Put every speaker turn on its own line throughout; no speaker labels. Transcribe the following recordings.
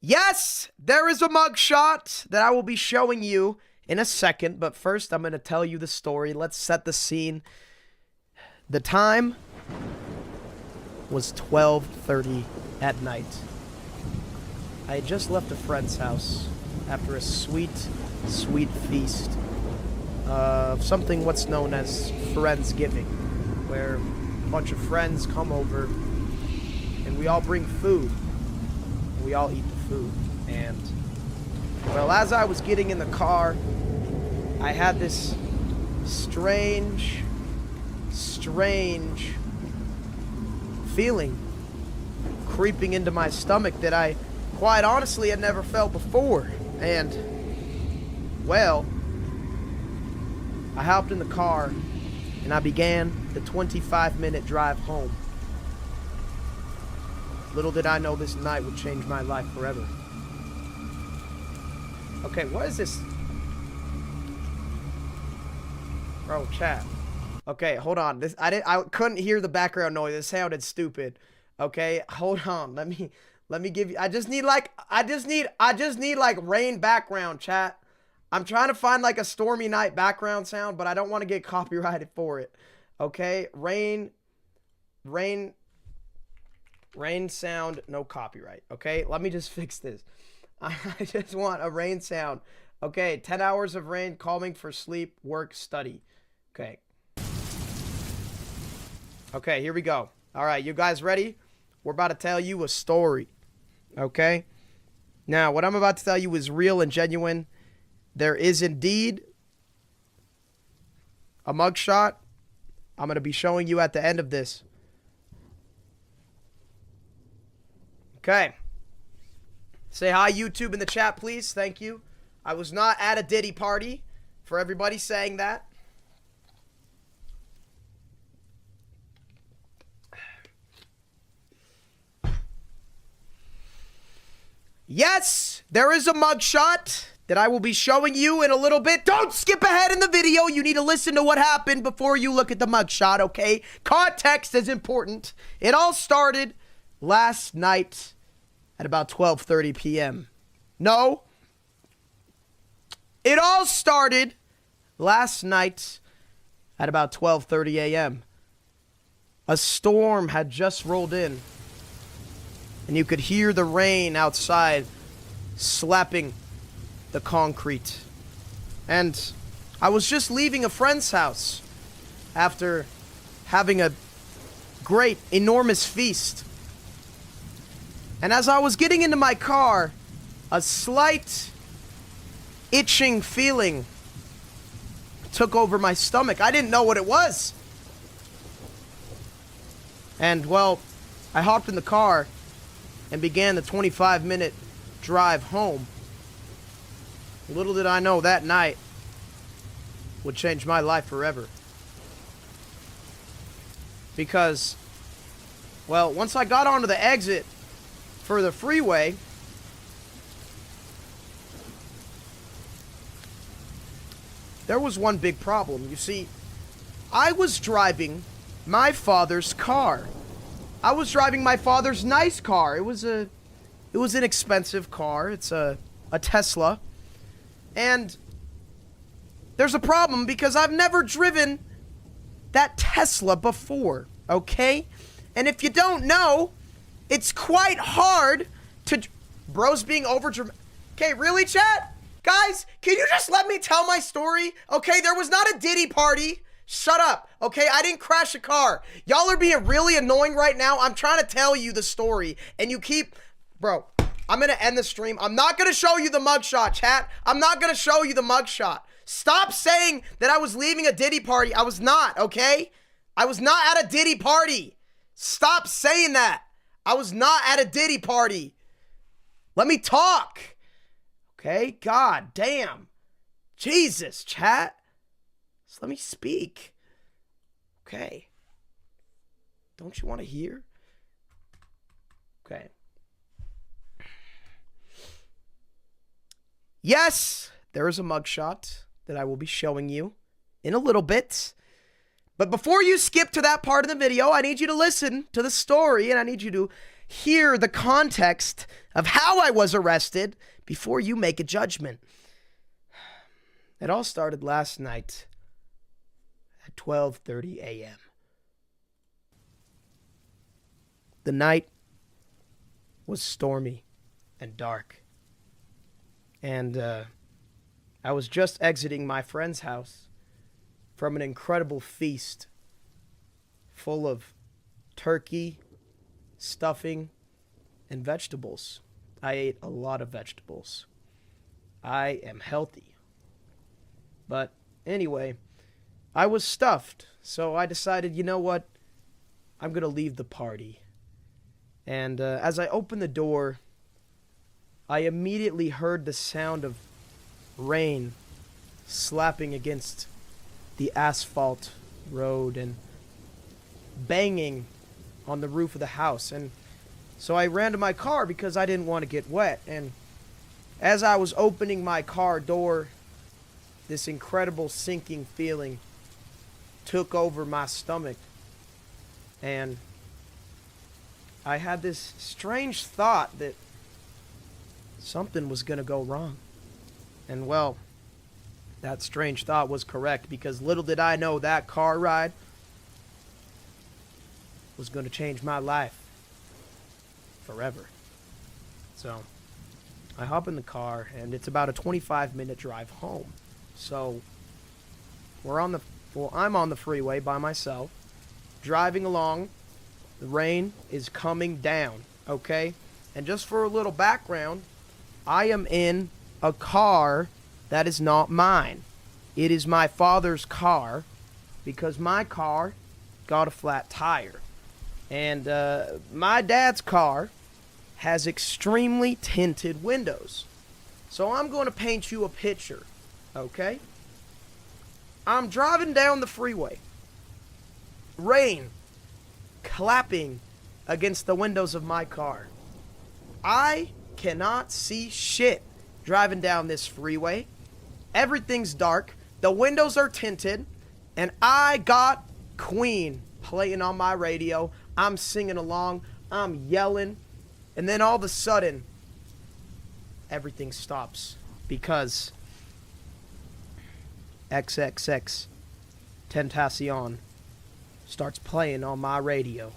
Yes, there is a mugshot that I will be showing you in a second, but first I'm going to tell you the story. Let's set the scene. The time was 12:30 at night. I had just left a friend's house after a sweet, sweet feast of something what's known as Friendsgiving, where a bunch of friends come over and we all bring food. And we all eat the food. And, well, as I was getting in the car, I had this strange feeling creeping into my stomach that I quite honestly had never felt before. And, well, I hopped in the car and I began the 25-minute drive home. Little did I know this night would change my life forever. Okay, what is this? Bro, chat. Okay, hold on. I couldn't hear the background noise. It sounded stupid. Okay, hold on. Let me give you. I just need like rain background, chat. I'm trying to find like a stormy night background sound, but I don't want to get copyrighted for it. Okay, rain sound, no copyright. Okay, let me just fix this. I just want a rain sound. Okay, 10 hours of rain, calming for sleep, work, study. Okay. Okay, here we go. All right, you guys ready? We're about to tell you a story. Okay? Now, what I'm about to tell you is real and genuine. There is indeed a mugshot I'm going to be showing you at the end of this. Okay. Say hi, YouTube, in the chat, please. Thank you. I was not at a Diddy party, for everybody saying that. Yes, there is a mugshot that I will be showing you in a little bit. Don't skip ahead in the video. You need to listen to what happened before you look at the mugshot, okay? Context is important. It all started last night at about 12:30 p.m. No. It all started last night at about 12:30 a.m. A storm had just rolled in, and you could hear the rain outside slapping the concrete. And I was just leaving a friend's house after having a great, enormous feast. And as I was getting into my car, a slight itching feeling took over my stomach. I didn't know what it was. And, well, I hopped in the car and began the 25-minute drive home. Little did I know that night would change my life forever. Because, well, once I got onto the exit for the freeway, there was one big problem. You see, I was driving my father's car. I was driving my father's nice car. It was an expensive car. It's a Tesla. And there's a problem because I've never driven that Tesla before, okay? And if you don't know, it's quite hard to... Bro's being over-dramatic. Okay, really, chat? Guys, can you just let me tell my story? Okay, there was not a Diddy party. Shut up, okay? I didn't crash a car. Y'all are being really annoying right now. I'm trying to tell you the story, and you keep... Bro, I'm going to end the stream. I'm not going to show you the mugshot, chat. I'm not going to show you the mugshot. Stop saying that I was leaving a Diddy party. I was not, okay? I was not at a Diddy party. Stop saying that. I was not at a Diddy party. Let me talk. Okay? God damn. Jesus, chat. Just let me speak. Okay. Don't you want to hear? Okay. Yes, there is a mugshot that I will be showing you in a little bit. But before you skip to that part of the video, I need you to listen to the story, and I need you to hear the context of how I was arrested before you make a judgment. It all started last night at 12:30 a.m. The night was stormy and dark. And I was just exiting my friend's house from an incredible feast full of turkey, stuffing, and vegetables. I ate a lot of vegetables. I am healthy. But anyway, I was stuffed, so I decided, you know what? I'm going to leave the party. And as I opened the door, I immediately heard the sound of rain slapping against the asphalt road and banging on the roof of the house. And so I ran to my car because I didn't want to get wet. And as I was opening my car door, this incredible sinking feeling took over my stomach. And I had this strange thought that something was going to go wrong. And well, that strange thought was correct, because little did I know that car ride was going to change my life forever. So I hop in the car, and it's about a 25-minute drive home. So I'm on the freeway by myself, driving along. The rain is coming down, okay? And just for a little background, I am in a car that is not mine. It is my father's car, because my car got a flat tire. And my dad's car has extremely tinted windows. So I'm going to paint you a picture, okay? I'm driving down the freeway. Rain clapping against the windows of my car. I cannot see shit driving down this freeway. Everything's dark. The windows are tinted. And I got Queen playing on my radio. I'm singing along. I'm yelling. And then all of a sudden, everything stops, because XXX Tentacion starts playing on my radio.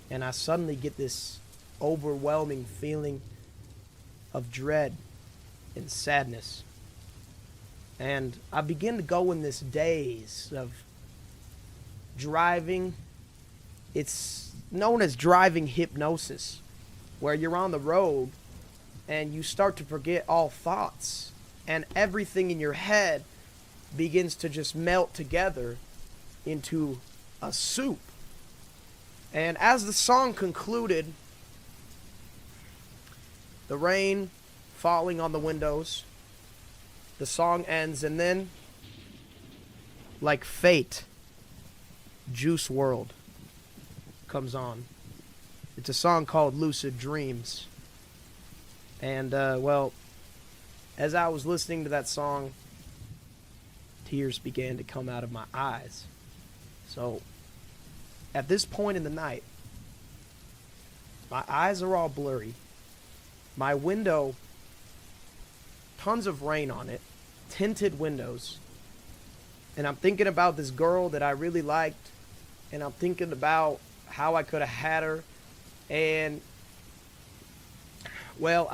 And I suddenly get this overwhelming feeling of dread and sadness. And I begin to go in this daze of driving. It's known as driving hypnosis, where you're on the road and you start to forget all thoughts, and everything in your head begins to just melt together into a soup. And as the song concluded, the rain falling on the windows, the song ends, and then, like fate, Juice WRLD comes on. It's a song called Lucid Dreams. And, well, as I was listening to that song, tears began to come out of my eyes. So, at this point in the night, my eyes are all blurry. My window, tons of rain on it, tinted windows. And I'm thinking about this girl that I really liked. And I'm thinking about how I could have had her. And, well,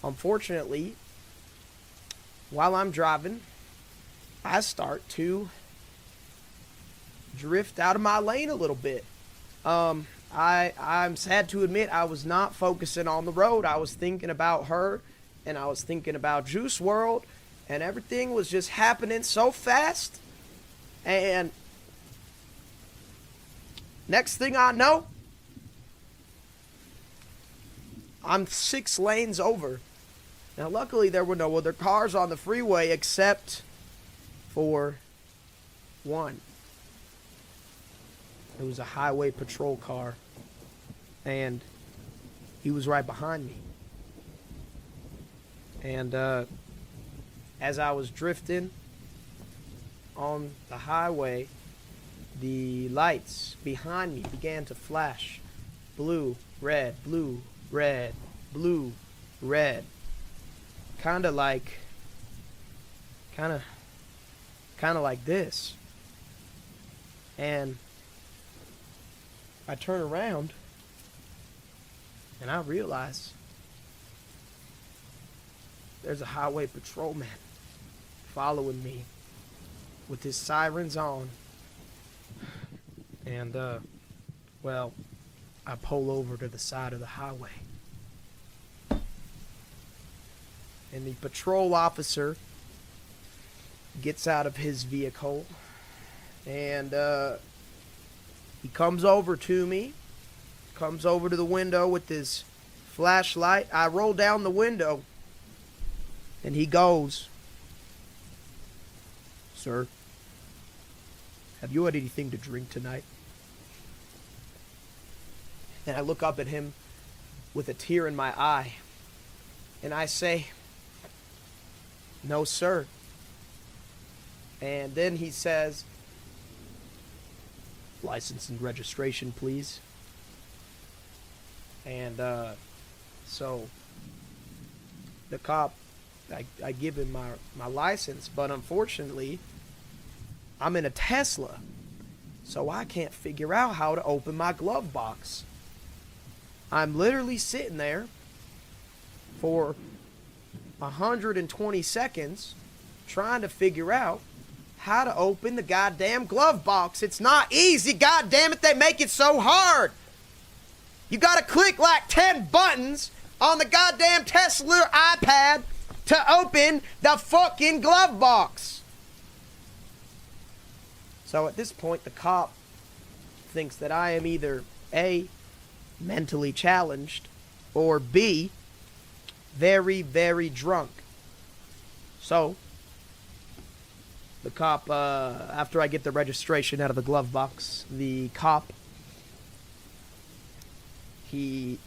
unfortunately, while I'm driving, I start to drift out of my lane a little bit. I'm sad to admit I was not focusing on the road. I was thinking about her, and I was thinking about Juice WRLD, and everything was just happening so fast. And next thing I know, I'm 6 lanes over. Now, luckily, there were no other cars on the freeway except for one. It was a highway patrol car, and he was right behind me. And as I was drifting on the highway, the lights behind me began to flash. Blue, red, blue, red, blue, red. Kinda like this. And I turn around and I realize there's a highway patrolman following me with his sirens on. And, well, I pull over to the side of the highway. And the patrol officer gets out of his vehicle and he comes over to me, comes over to the window with his flashlight. I roll down the window and he goes, "Sir, have you had anything to drink tonight?" And I look up at him with a tear in my eye and I say, "No, sir." And then he says, "License and registration, please." And so the cop, I give him my license, but unfortunately, I'm in a Tesla, so I can't figure out how to open my glove box. I'm literally sitting there for 120 seconds trying to figure out how to open the goddamn glove box. It's not easy, goddamn it, they make it so hard. You gotta click like 10 buttons on the goddamn Tesla iPad to open the fucking glove box. So at this point, the cop thinks that I am either A, mentally challenged, or B, very, very drunk. So the cop, after I get the registration out of the glove box, the cop, he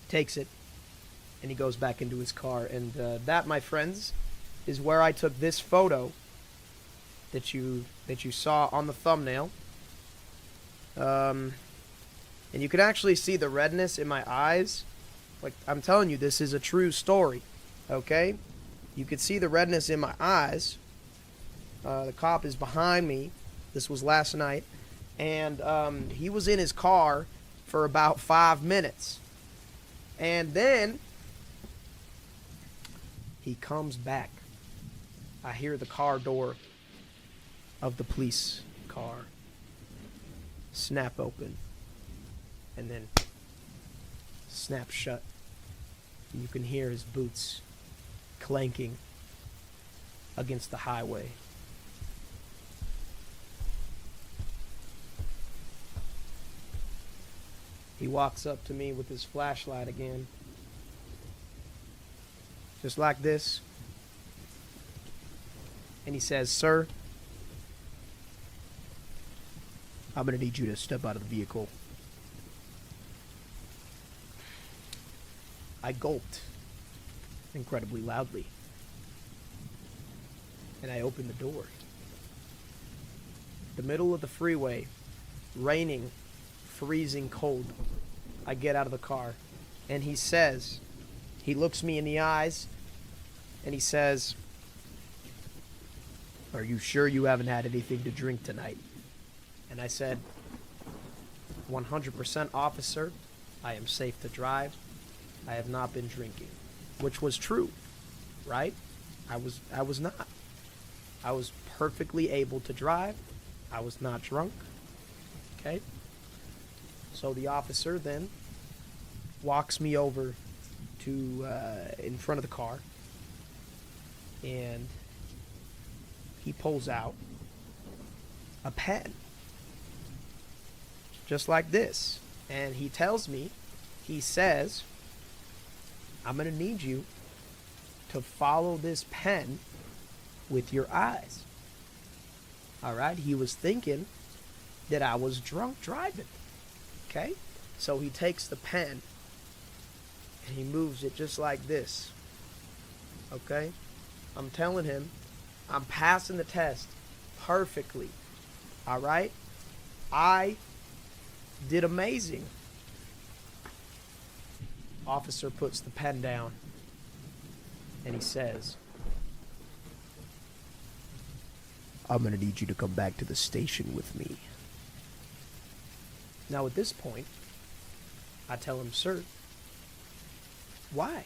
takes it and he goes back into his car. And that, my friends, is where I took this photo that you saw on the thumbnail. And you can actually see the redness in my eyes. Like, I'm telling you, this is a true story, okay? You could see the redness in my eyes. The cop is behind me. This was last night. And he was in his car for about 5 minutes. And then he comes back. I hear the car door of the police car snap open and then snap shut. And you can hear his boots clanking against the highway. He walks up to me with his flashlight again. Just like this. And he says, "Sir, I'm going to need you to step out of the vehicle." I gulped incredibly loudly. And I opened the door. The middle of the freeway, raining, freezing cold. I get out of the car. And he says, he looks me in the eyes, and he says, "Are you sure you haven't had anything to drink tonight?" And I said, 100% officer, I am safe to drive. I have not been drinking. Which was true, right? I was not. I was perfectly able to drive. I was not drunk. Okay? So the officer then walks me over to in front of the car, and he pulls out a pen just like this, and he tells me, he says, "I'm gonna need you to follow this pen with your eyes." All right, he was thinking that I was drunk driving. Okay, so he takes the pen and he moves it just like this. Okay, I'm telling him I'm passing the test perfectly. All right? I did amazing. Officer puts the pen down and he says, I'm gonna need you to come back to the station with me. Now at this point, I tell him, sir, why?